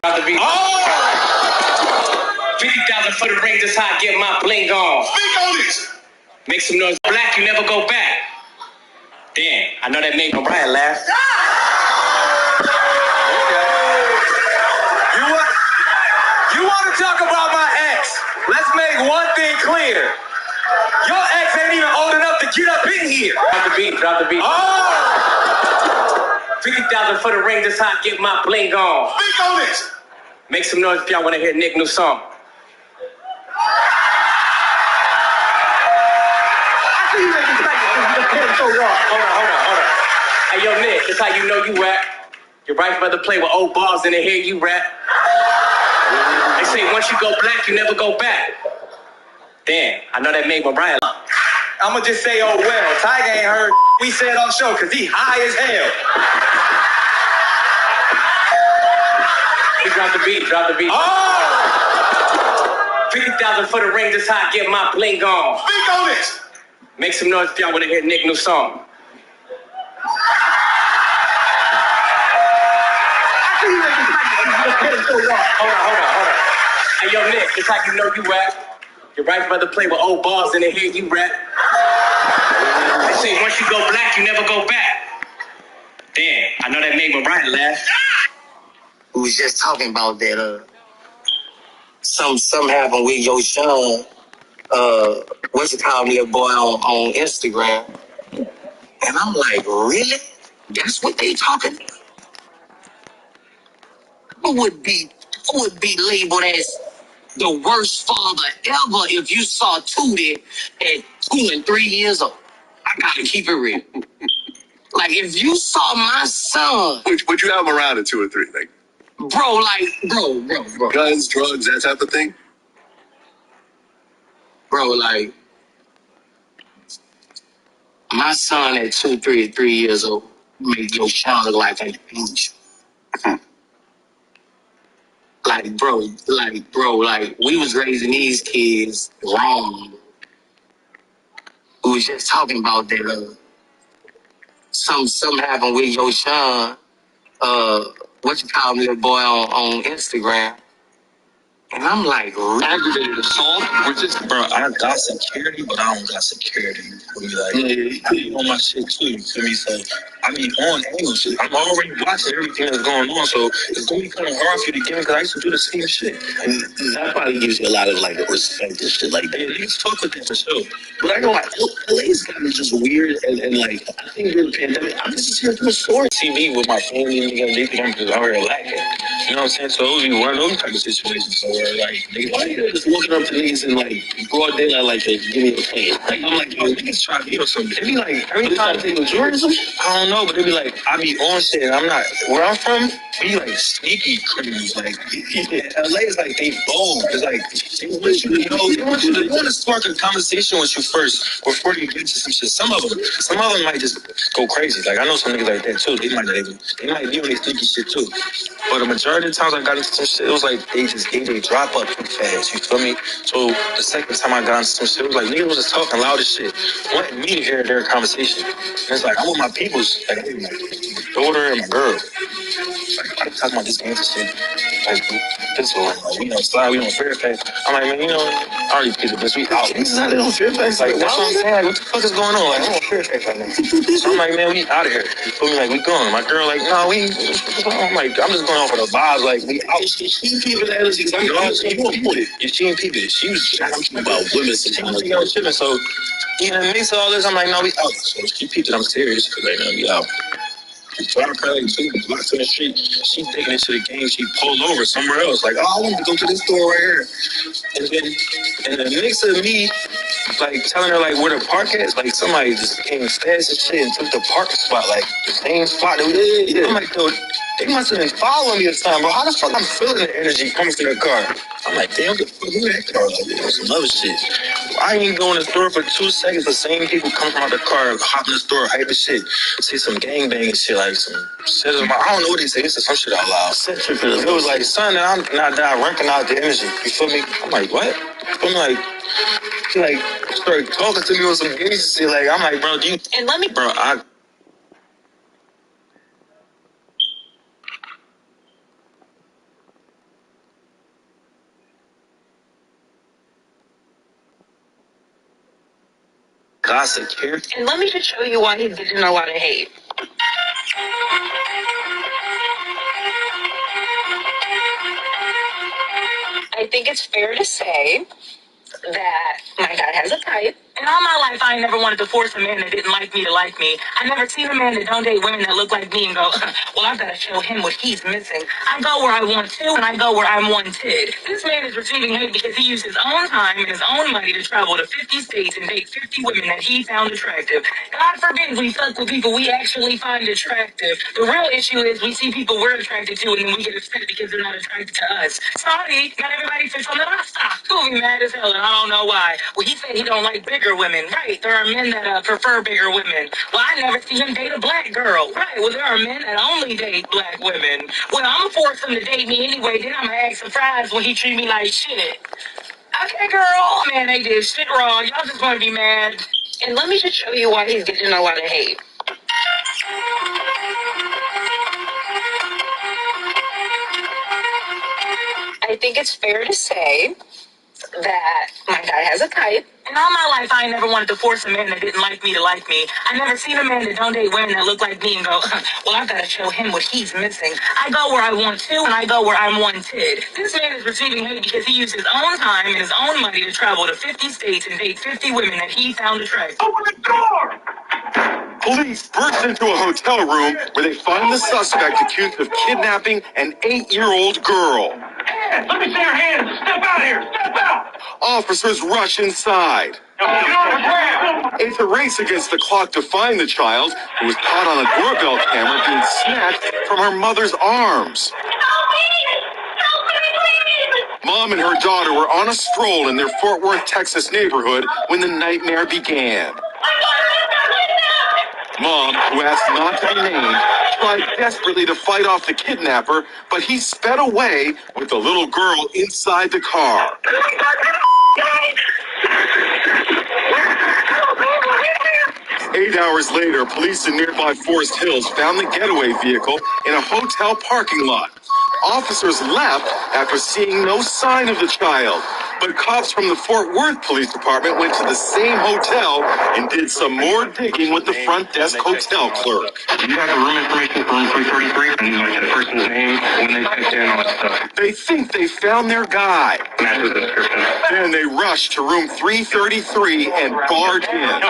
Oh! 50,000 for the ring, just how I get my bling on. Speak on it! Make some noise. Black, you never go back. Damn, I know that made Mariah laugh. You want to talk about my ex? Let's make one thing clear. Your ex ain't even old enough to get up in here. Drop the beat. Oh! 50,000 for the ring, just how I get my bling on. Speak on it! Make some noise if y'all want to hear Nick's new song. Hold on. Hey, yo, Nick, that's how you know you rap. Your right brother play with old balls in the head, you rap. They say once you go black, you never go back. Damn, I know that made Mariah. I'ma just say, oh well, Tiger ain't heard we said on show, cause he high as hell. He drop the beat. Oh! 50,000 for the ring, just how I get my bling on. Speak on it! Make some noise if y'all wanna hear Nick's new song. Hold on. Hey, yo, Nick, that's how you know you rap. Your right brother play with old balls in the head, you rap. They say once you go black, you never go back. Damn, I know that made Mariah laugh. We was just talking about that, something happened with your Sean, what's it called, little boy on Instagram. And I'm like, really? That's what they talking? I would be labeled as the worst father ever if you saw Tootie at 2 and 3 years old. I gotta keep it real. Like, if you saw my son... Would you have him around at 2 or 3? Like, bro. Guns, drugs, that type of thing? Bro, like, my son at 3 years old made your child look like an angel. Like, bro, we was raising these kids wrong. We was just talking about that, something happened with your Sean, what you call little boy on Instagram. And I'm like, aggravated assault. We're just, bro, I got security, but I don't got security. I be on my shit too, you feel me? So I be on angle shit. I'm already watching everything that's going on, so it's gonna be kind of hard for you to get me because I used to do the same shit. And that probably gives you a lot of like respect and shit like that. Yeah, niggas fuck with that for sure. But I know like LA's gotten just weird and like I think during the pandemic, I'm just here doing story TV with my family and they think I'm just out here lacking. You know what I'm saying? So it would be one of those type of situations. So like, niggas, why you just walking up to niggas and like broad daylight like, hey, give me a plan? Like, I'm like, yo, niggas try to or something. They be like, every time they do tourism, I don't know, but they be like, I be on shit and I'm not, where I'm from, we like sneaky criminals. Like, LA is like, they bold. It's like, they want you to know, they want to spark a conversation with you first before you get to some shit. Some of them might just go crazy. Like, I know some niggas like that too. They might be on their sneaky shit too. But the majority of the times I got into some shit, it was like they just gave their drop up too fast, you feel me? So the second time I got into some shit, it was like niggas was just talking loud as shit, wanting me to hear their conversation. And it's like, I'm with my peoples, like my daughter and my girl. Like, I'm talking about this gangster shit. Like, this one, like, we don't slide, we don't Fairfax. I'm like, man, you know, I already paid the bitch, we out. This is how they don't Fairfax. Like, that's what I'm saying. Like, what the fuck is going on? Like, I'm on Fairfax right now. So I'm like, man, we out of here. You feel me? Like, we going. My girl, like, no, I'm like, I'm just going off of the vibes. Like, we out. She people that was exactly She ain't people. She was talking about women sometimes. She was tripping. So, in the mix of all this, I'm like, no, we out. So she peeped it. I'm serious. Right now, we out. So I'm probably 2 blocks in the street. She taking it to the game. She pulled over somewhere else. Like, oh, I want to go to this store right here. And then, in the mix of me, like, telling her, like, where the park is, like, somebody just came fast and shit and took the parking spot, like, the same spot that we did. Yeah. I'm like, dude, they must have been following me this time, bro. How the fuck I'm feeling the energy coming to the car? I'm like, damn, what the fuck is that car? Like, some other shit. I ain't go in the store for 2 seconds. The same people come from out the car, hop in the store, hype as shit. See some gangbang and shit, like some shit. I don't know what they say. They said some shit out loud. It was like, son, I'm not down, recognize the energy. You feel me? I'm like, what? You feel me? Like, she like started talking to me with some gangster shit. Like, I'm like, bro, do you? And let me, bro, Gossip here. And let me just show you why he's getting a lot of hate. I think it's fair to say that my dad has a type. And all my life, I never wanted to force a man that didn't like me to like me. I never seen a man that don't date women that look like me and go, well, I've got to show him what he's missing. I go where I want to, and I go where I'm wanted. This man is receiving hate because he used his own time and his own money to travel to 50 states and date 50 women that he found attractive. God forbid we fuck with people we actually find attractive. The real issue is we see people we're attracted to, and then we get upset because they're not attracted to us. Sorry, not everybody fits on the roster. You'll be mad as hell, and I don't know why. Well, he said he don't like bigger women. Right, there are men that prefer bigger women. Well, I never see him date a black girl. Right, well, there are men that only date black women. Well, I'm gonna force him to date me anyway, then I'm gonna act surprised when he treat me like shit. Okay, girl. Man, they did shit wrong. Y'all just wanna be mad. And let me just show you why he's getting a lot of hate. I think it's fair to say that my dad has a type. And all my life, I never wanted to force a man that didn't like me to like me. I never seen a man that don't date women that look like me and go, well, I've got to show him what he's missing. I go where I want to, and I go where I'm wanted. This man is receiving hate because he used his own time and his own money to travel to 50 states and date 50 women that he found attractive. Open the door! Police burst into a hotel room where they find the suspect accused of kidnapping an 8-year-old girl. Let me see your hands. Step out here. Step out. Officers rush inside. Get on the ground. It's a race against the clock to find the child, who was caught on a doorbell camera being snatched from her mother's arms. Mom and her daughter were on a stroll in their Fort Worth, Texas neighborhood when the nightmare began. Mom, who asked not to be named, tried desperately to fight off the kidnapper, but he sped away with the little girl inside the car. 8 hours later, police in nearby Forest Hills found the getaway vehicle in a hotel parking lot. Officers left after seeing no sign of the child, but cops from the Fort Worth Police Department went to the same hotel and did some more digging with the front desk hotel clerk. You have the room information for room 333 and like the person's name, when they checked in, all that stuff. They think they found their guy. Matches the description. Then they rushed to room 333 and barged in.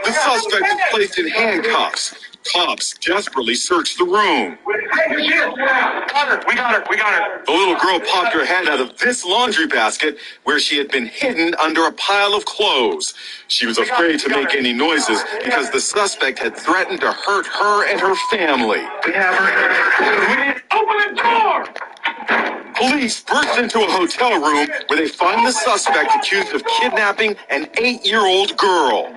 The suspect is placed in handcuffs. Cops desperately searched the room. We got her. The little girl popped her head out of this laundry basket where she had been hidden under a pile of clothes. She was afraid to make any noises because the suspect had threatened to hurt her and her family. We have her. Open the door. Police burst into a hotel room where they find the suspect accused of kidnapping an 8-year-old girl.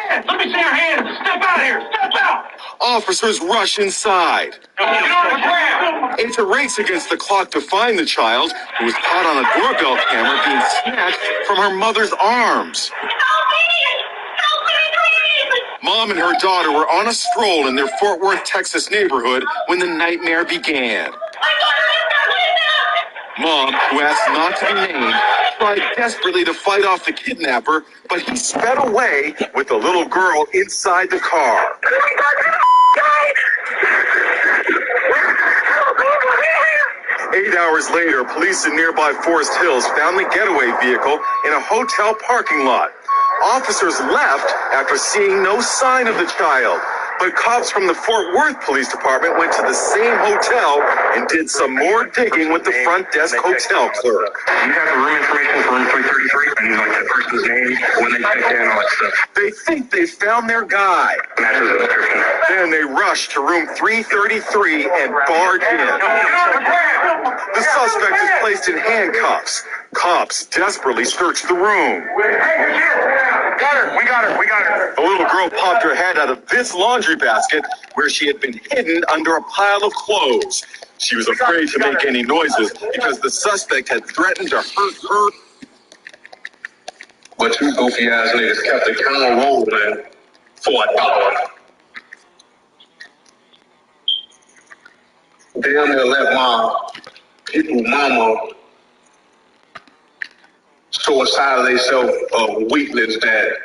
Let me see your hands. Step out here. Step out. Officers rush inside. Get on the ground. It's a race against the clock to find the child, who was caught on a doorbell camera being snatched from her mother's arms. Mom and her daughter were on a stroll in their Fort Worth, Texas neighborhood when the nightmare began. Mom, who asked not to be named, tried desperately to fight off the kidnapper, but he sped away with the little girl inside the car. 8 hours later, police in nearby Forest Hills found the getaway vehicle in a hotel parking lot. Officers left after seeing no sign of the child, but cops from the Fort Worth Police Department went to the same hotel and did some more digging with the front desk hotel clerk. You have the room information for room 333 and like the person's name, when they checked in, all that stuff. They think they found their guy. Matches the description. Then they rushed to room 333 and barged in. The suspect is placed in handcuffs. Cops desperately searched the room. We got her. The little girl popped her head out of this laundry basket where she had been hidden under a pile of clothes. She was afraid to make any noises because the suspect had threatened to hurt her. But you goofy ass niggas kept the camera rolling for $1. Damn near let my people mama show a side of themselves of weakness that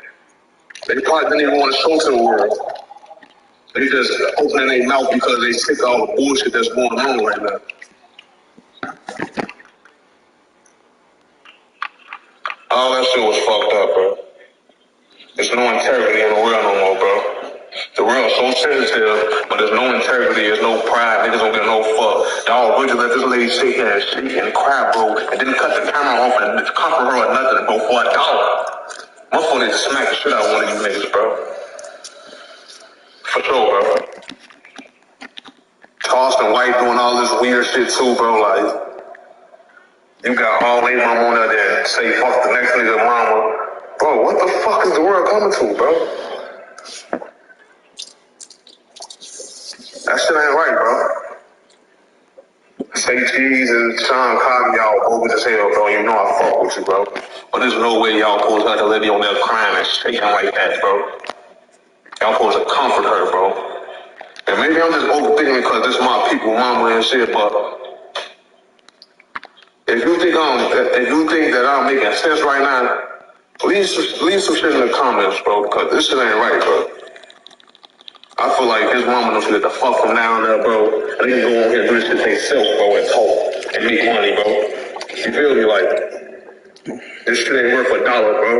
They probably didn't even want to show to the world. They just opening their mouth because they sick of all the bullshit that's going on right now. All that shit was fucked up, bro. There's no integrity in the world no more, bro. The world's so sensitive, but there's no integrity, there's no pride, niggas don't get no fuck. Y'all really let this lady sit here and shake and cry, bro, and didn't cut the camera off and comfort her or nothing, bro, for $1. My phone need to smack the shit out of one of you niggas, bro. For sure, bro. Charleston White doing all this weird shit too, bro, like, you got all they mama on there and say fuck the next nigga mama. Bro, what the fuck is the world coming to, bro? That shit ain't right, bro. Say Cheese and Sean Cotton, y'all bogus as hell, bro. You know I fuck with you, bro. But there's no way y'all supposed to let the lady on there crying and shaking like that, bro. Y'all supposed to comfort her, bro. And maybe I'm just overthinking it because this is my people, mama and shit, but if you think that I'm making sense right now, leave some shit in the comments, bro, because this shit ain't right, bro. I feel like his mama don't get the fuck from down there, bro. And they can go on here and do this shit themselves, bro, and talk and make money, bro. You feel me? Like, this shit ain't worth $1, bro.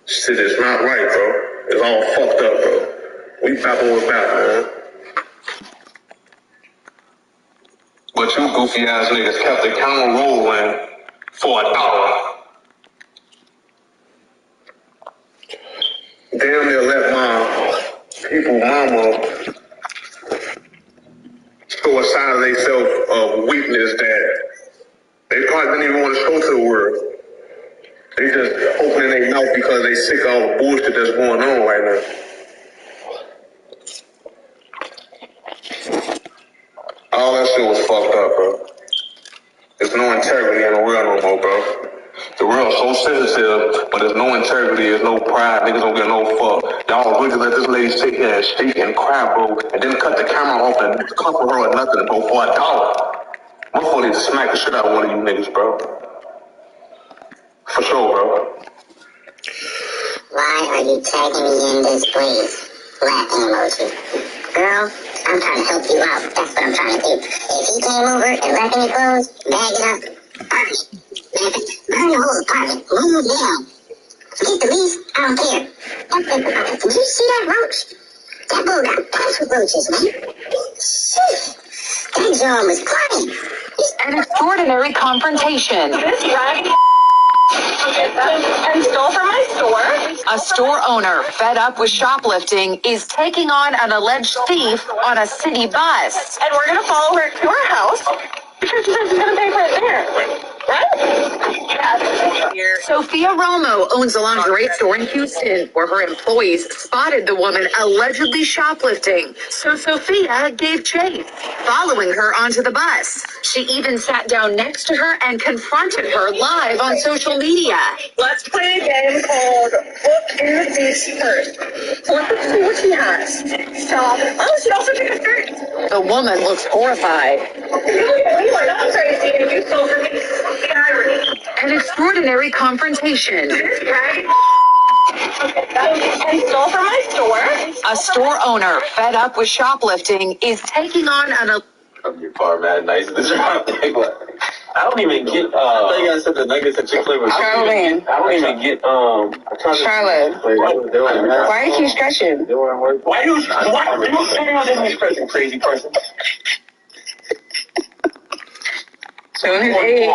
Shit is not right, bro. It's all fucked up, bro. We bapping with back, man. But you goofy ass niggas kept the camera rolling for $1. Damn near let my people mama show a side of themselves of weakness that they probably didn't even want to show to the world. They just opening their mouth because they sick of all the bullshit that's going on right now. All that shit was fucked up, bro. There's no integrity in the world no more, bro. The world's so sensitive, but there's no integrity, there's no pride, niggas don't get no fuck. Y'all really let this lady sit here and shake and cry, bro, and then cut the camera off and comfort her or nothing, bro, for $1. My phone need to smack the shit out of one of you niggas, bro. For sure, bro. Why are you tagging me in this, please? Laughing emoji. Girl, I'm trying to help you out. That's what I'm trying to do. If he came over and left any clothes, bag it up, burn it. Burn the whole apartment. Move down. Forget the lease. I don't care. Did you see that roach? That bull got packed with roaches, man. Shit. That John was crying. An extraordinary confrontation. This rag and stole from my store. A store owner, fed up with shoplifting, is taking on an alleged thief on a city bus. And we're gonna follow her to her house because she says she's gonna pay for it there. Right? Sophia Romo owns a lingerie store in Houston where her employees spotted the woman allegedly shoplifting. So Sophia gave chase, following her onto the bus. She even sat down next to her and confronted her live on social media. Let's play a game called Look in the Thief's Purse. So let's see what she has. So, oh, she also took a skirt. The woman looks horrified. You are not crazy if you stole from me. An extraordinary confrontation. And stole from my store. A store owner, fed up with shoplifting, is taking on an... You're far mad nice in this round. I don't even get, I thought you guys said the nuggets and Chick-fil-A was Charlene. I don't even get, Charlotte. Why do you keep stretching? Why you sitting on this person, crazy person? Showing his age.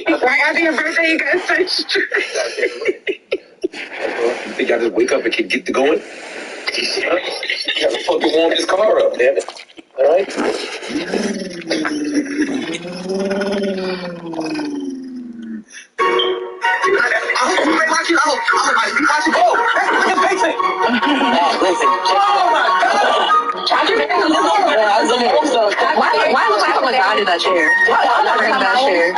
Right after your birthday, you got such stress. You think I just wake up and can get to going? You gotta fucking warm this car up, damn it. Alright? Why look like someone died in that chair? Why not bring that chair?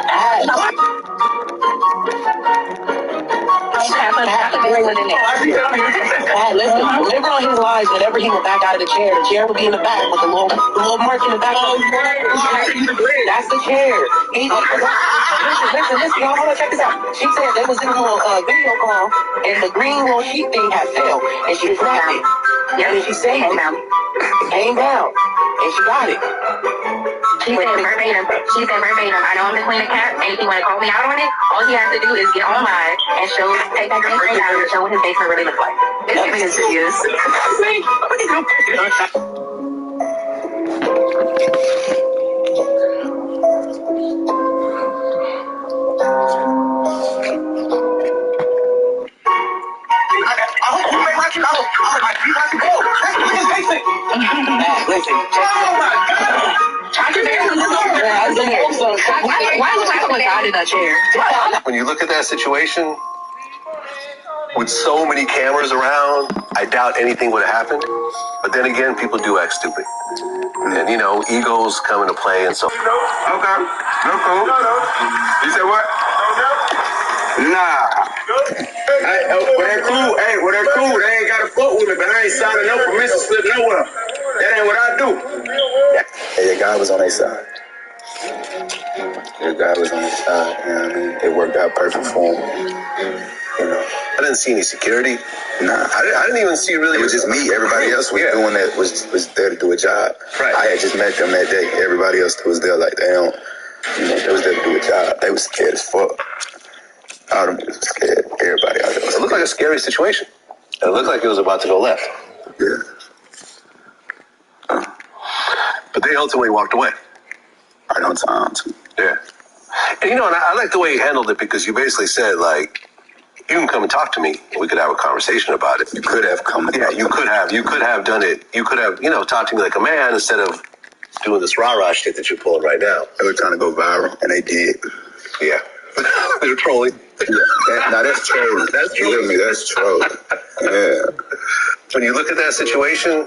Listen, remember on his lives, whenever he would back out of the chair would be in the back with the little mark in the back. That's That's the chair. Listen, y'all, hold on, check this out. She said they was in a little video call, and the green little sheet thing had fell, and she grabbed it. And then she saved it. Came down, and she got it. She said verbatim. I know I'm the queen of cat, and if you want to call me out on it, all he has to do is get on live and take that green screen out and show what his basement really looks like. Nothing is serious. Listen, why look like someone died in that chair? When you look at that situation, with so many cameras around, I doubt anything would have happened. But then again, people do act stupid. And, you know, egos come into play and so. Okay. No cool. You said what? Nah. Well, they're cool. They ain't got to fuck with me, but I ain't signing no permission slip nowhere. That ain't what I do. Hey, your guy was on their side. You know what I mean? It worked out perfect for him. You know. I didn't see any security. Nah. I didn't even see really. It was just me. Everybody else was doing that, was there to do a job. Right. I had just met them that day. Everybody else was there like, they don't, they was there to do a job. They was scared as fuck. All them niggas was scared. Everybody out there was It looked like a scary situation. It looked like it was about to go left. Yeah. But they ultimately walked away. Right on time, too. Yeah. And, and I like the way you handled it because you basically said, like, you can come and talk to me. We could have a conversation about it. You could have come. Yeah, you could have done it. You could have, talked to me like a man instead of doing this rah-rah shit that you're pulling right now. They were trying to go viral, and they did. Yeah. They're trolling. Yeah. That's trolling. That's trolling. You hear me? That's trolling. Yeah. When you look at that situation,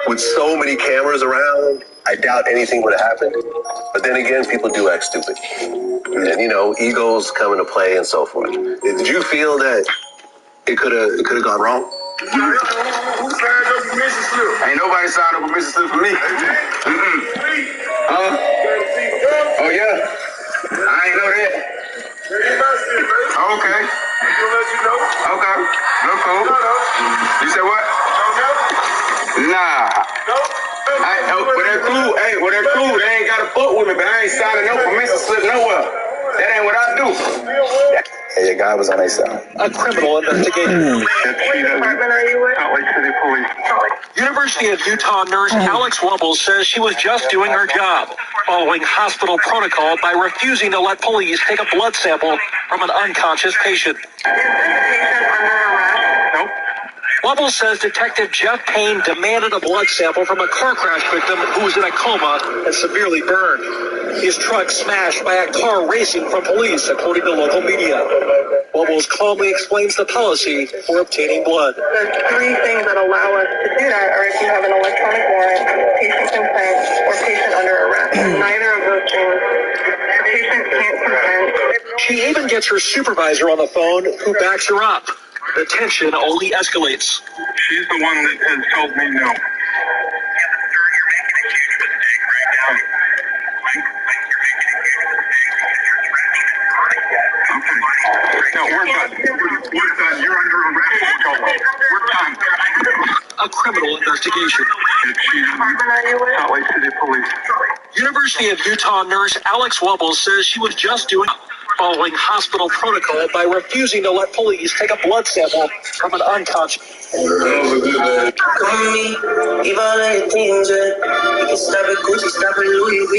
with so many cameras around, I doubt anything would have happened. But then again, people do act stupid. And, egos come into play and so forth. Did you feel that it could have gone wrong? Who signed up permission slip? Ain't nobody signed up permission slip for me. Oh, yeah? I ain't know that. Okay. Okay. No cool. You said what? Nah. Well, they're cool. Well, they're cool. They ain't got to fuck with me, but I ain't signing no permission slip nowhere. That ain't what I do. Hey, your guy was on their side. A criminal investigation. University of Utah nurse Alex Wubbles says she was just doing her job, following hospital protocol by refusing to let police take a blood sample from an unconscious patient. Nope. Wubbles says Detective Jeff Payne demanded a blood sample from a car crash victim who was in a coma and severely burned. His truck smashed by a car racing from police, according to local media. Wubbles calmly explains the policy for obtaining blood. There's three things that allow us to do that, or if you have an electronic warrant, patient consent, or patient under arrest. Neither of those things, the patient can't consent. She even gets her supervisor on the phone, who backs her up. The tension only escalates. She's the one that has told me no. No, we're done. We're done. You're under arrest. We're done. A criminal investigation. Salt Lake City Police. University of Utah nurse Alex Wubbles says she was just following hospital protocol by refusing to let police take a blood sample from an unconscious. Call me, give all the things, you can stop at Gucci, stop at Louis V.